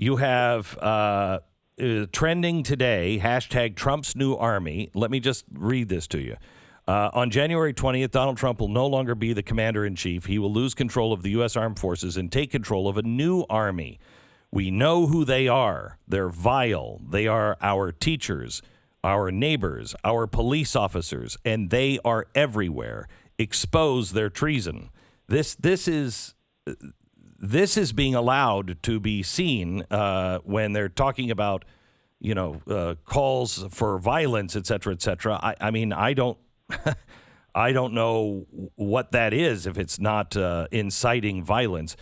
You have trending today, hashtag Trump's new army. Let me just read this to you. On January 20th, Donald Trump will no longer be the commander-in-chief. He will lose control of the U.S. Armed Forces and take control of a new army. We know who they are. They're vile. They are our teachers, our neighbors, our police officers, and they are everywhere. Expose their treason. This is being allowed to be seen when they're talking about, calls for violence, et cetera, et cetera. I mean, I don't know what that is if it's not inciting violence.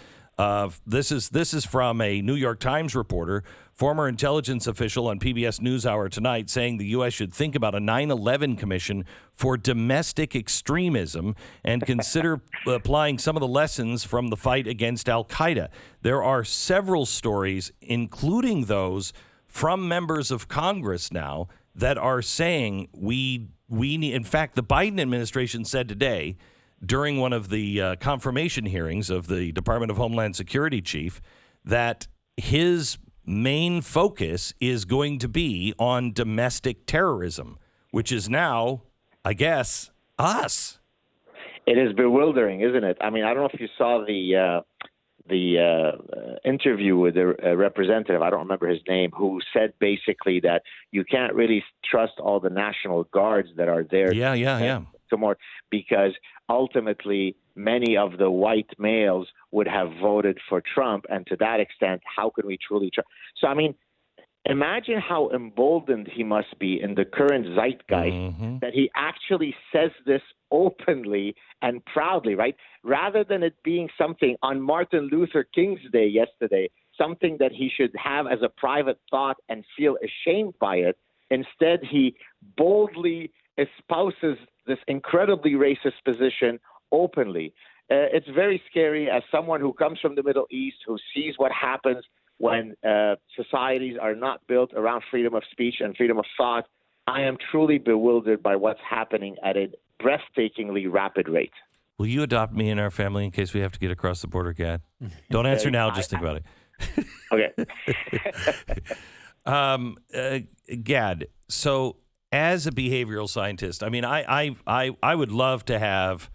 This is from a New York Times reporter, former intelligence official on PBS NewsHour tonight, saying the U.S. should think about a 9/11 commission for domestic extremism and consider applying some of the lessons from the fight against al-Qaeda. There are several stories, including those from members of Congress now, that are saying we need. In fact, the Biden administration said today, during one of the confirmation hearings of the Department of Homeland Security chief, that his main focus is going to be on domestic terrorism, which is now, I guess, us. It is bewildering, isn't it? I mean, I don't know if you saw the interview with the representative, I don't remember his name, who said basically that you can't really trust all the National Guards that are there. Yeah. More, because ultimately many of the white males would have voted for Trump, and to that extent, how can we truly trust? So, I mean, imagine how emboldened he must be in the current zeitgeist that he actually says this openly and proudly, right? Rather than it being something on Martin Luther King's Day yesterday, something that he should have as a private thought and feel ashamed by it. Instead, he boldly espouses this incredibly racist position openly. It's very scary as someone who comes from the Middle East, who sees what happens when societies are not built around freedom of speech and freedom of thought. I am truly bewildered by what's happening at a breathtakingly rapid rate. Will you adopt me in our family in case we have to get across the border, Gad? Don't answer now. Just think about it. Okay. Gad, so as a behavioral scientist, I mean, I would love to have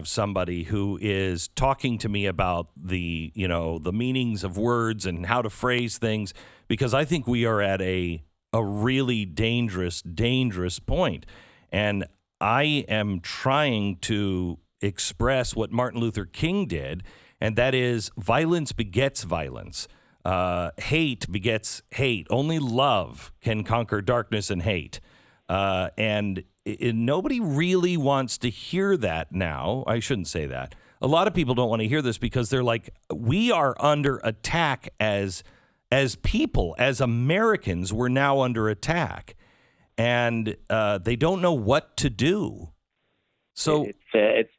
somebody who is talking to me about the meanings of words and how to phrase things, because I think we are at a really dangerous point. And I am trying to express what Martin Luther King did, and that is violence begets violence. Hate begets hate. Only love can conquer darkness and hate. And nobody really wants to hear that now. I shouldn't say that. A lot of people don't want to hear this because they're like, we are under attack as people, as Americans, we're now under attack. And they don't know what to do. So it's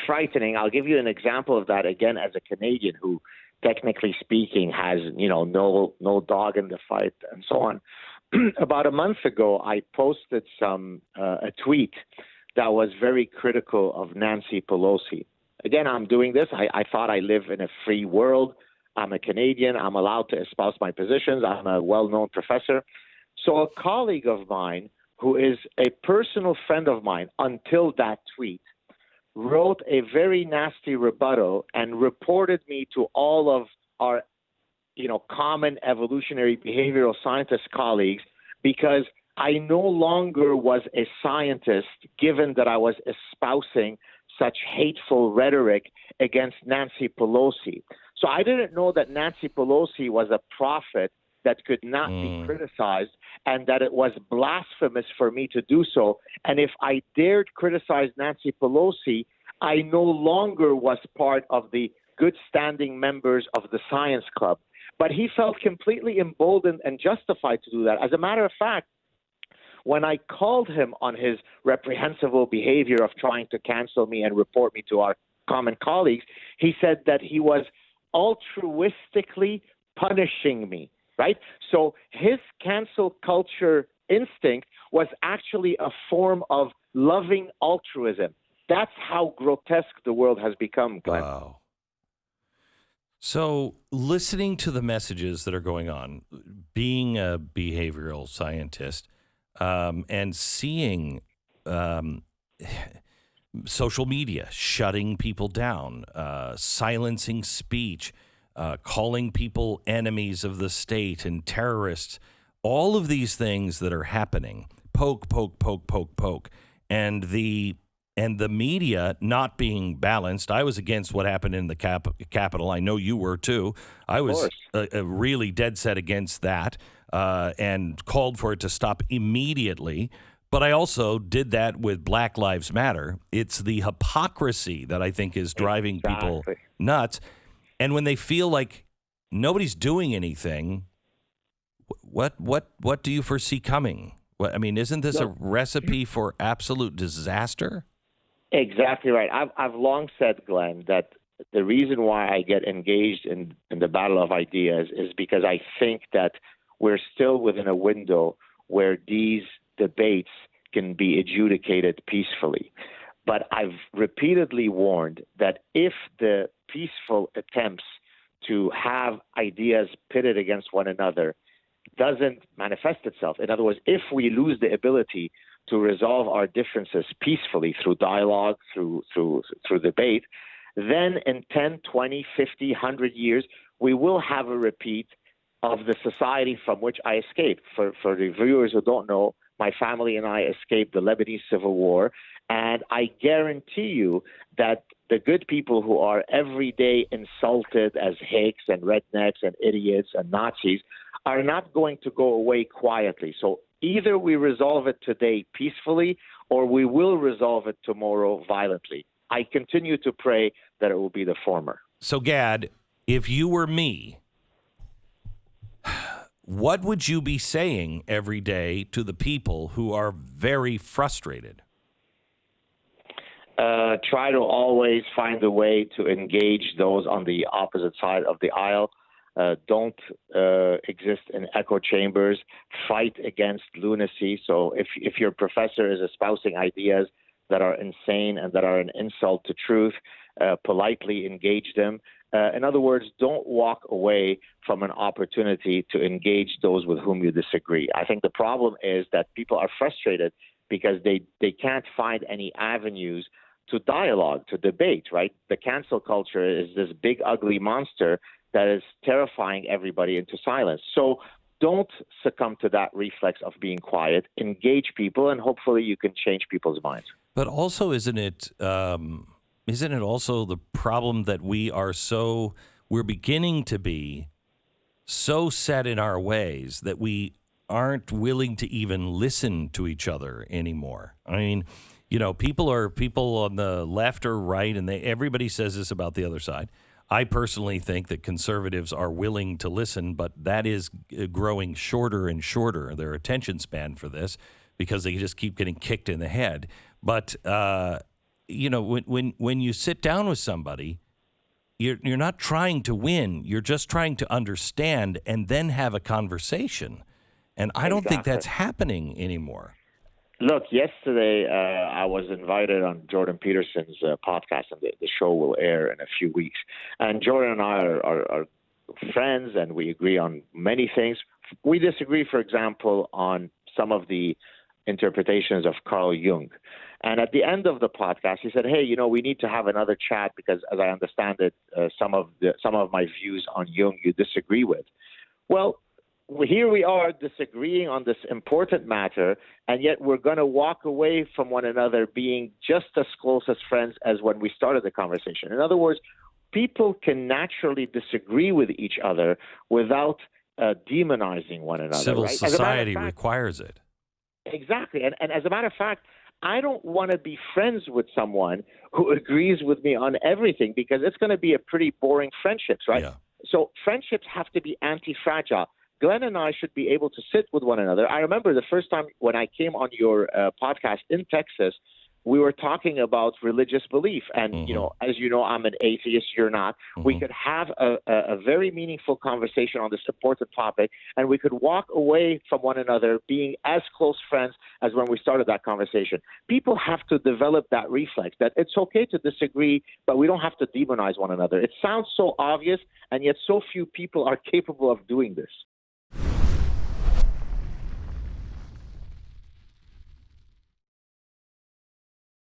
frightening. I'll give you an example of that again as a Canadian who, technically speaking, has no dog in the fight and so on. About a month ago, I posted a tweet that was very critical of Nancy Pelosi. Again, I'm doing this. I thought I live in a free world. I'm a Canadian. I'm allowed to espouse my positions. I'm a well-known professor. So a colleague of mine, who is a personal friend of mine until that tweet, wrote a very nasty rebuttal and reported me to all of our, common evolutionary behavioral scientist colleagues, because I no longer was a scientist, given that I was espousing such hateful rhetoric against Nancy Pelosi. So I didn't know that Nancy Pelosi was a prophet that could not be criticized, and that it was blasphemous for me to do so. And if I dared criticize Nancy Pelosi, I no longer was part of the good standing members of the science club. But he felt completely emboldened and justified to do that. As a matter of fact, when I called him on his reprehensible behavior of trying to cancel me and report me to our common colleagues, he said that he was altruistically punishing me. Right? So his cancel culture instinct was actually a form of loving altruism. That's how grotesque the world has become, Glenn. Wow. So, listening to the messages that are going on, being a behavioral scientist, and seeing um, social media shutting people down, silencing speech, calling people enemies of the state and terrorists, all of these things that are happening, poke, poke, poke, poke, poke, and the media not being balanced. I was against what happened in the Capitol. I know you were too. I was really dead set against that and called for it to stop immediately. But I also did that with Black Lives Matter. It's the hypocrisy that I think is driving people nuts. And when they feel like nobody's doing anything, what do you foresee coming? I mean, isn't this a recipe for absolute disaster? Exactly right. I've long said, Glenn, that the reason why I get engaged in the battle of ideas is because I think that we're still within a window where these debates can be adjudicated peacefully. But I've repeatedly warned that if the peaceful attempts to have ideas pitted against one another doesn't manifest itself, in other words, if we lose the ability to resolve our differences peacefully through dialogue, through debate, then in 10, 20, 50, 100 years, we will have a repeat of the society from which I escaped. For the viewers who don't know, my family and I escaped the Lebanese Civil War, and I guarantee you that the good people who are every day insulted as hicks and rednecks and idiots and Nazis are not going to go away quietly. So either we resolve it today peacefully or we will resolve it tomorrow violently. I continue to pray that it will be the former. So, Gad, if you were me, what would you be saying every day to the people who are very frustrated? Try to always find a way to engage those on the opposite side of the aisle. Don't exist in echo chambers. Fight against lunacy. So if your professor is espousing ideas that are insane and that are an insult to truth, politely engage them. In other words, don't walk away from an opportunity to engage those with whom you disagree. I think the problem is that people are frustrated because they can't find any avenues to dialogue, to debate, right? The cancel culture is this big, ugly monster that is terrifying everybody into silence. So don't succumb to that reflex of being quiet. Engage people, and hopefully you can change people's minds. But also, isn't it also the problem that we're beginning to be so set in our ways that we aren't willing to even listen to each other anymore? I mean, people on the left or right, and everybody says this about the other side. I personally think that conservatives are willing to listen, but that is growing shorter and shorter, their attention span for this, because they just keep getting kicked in the head. But, when you sit down with somebody, you're not trying to win. You're just trying to understand and then have a conversation. And I don't think that's happening anymore. Look, yesterday I was invited on Jordan Peterson's podcast, and the show will air in a few weeks. And Jordan and I are friends, and we agree on many things. We disagree, for example, on some of the interpretations of Carl Jung. And at the end of the podcast, he said, "Hey, we need to have another chat because, as I understand it, some of my views on Jung you disagree with." Well, here we are disagreeing on this important matter, and yet we're going to walk away from one another being just as close as friends as when we started the conversation. In other words, people can naturally disagree with each other without demonizing one another. Civil right? society requires it. Exactly. And as a matter of fact, I don't want to be friends with someone who agrees with me on everything, because it's going to be a pretty boring friendship, right? Yeah. So friendships have to be anti-fragile. Glenn and I should be able to sit with one another. I remember the first time when I came on your podcast in Texas, we were talking about religious belief. And, as you know, I'm an atheist, you're not. We could have a very meaningful conversation on this important topic, and we could walk away from one another being as close friends as when we started that conversation. People have to develop that reflex that it's okay to disagree, but we don't have to demonize one another. It sounds so obvious, and yet so few people are capable of doing this.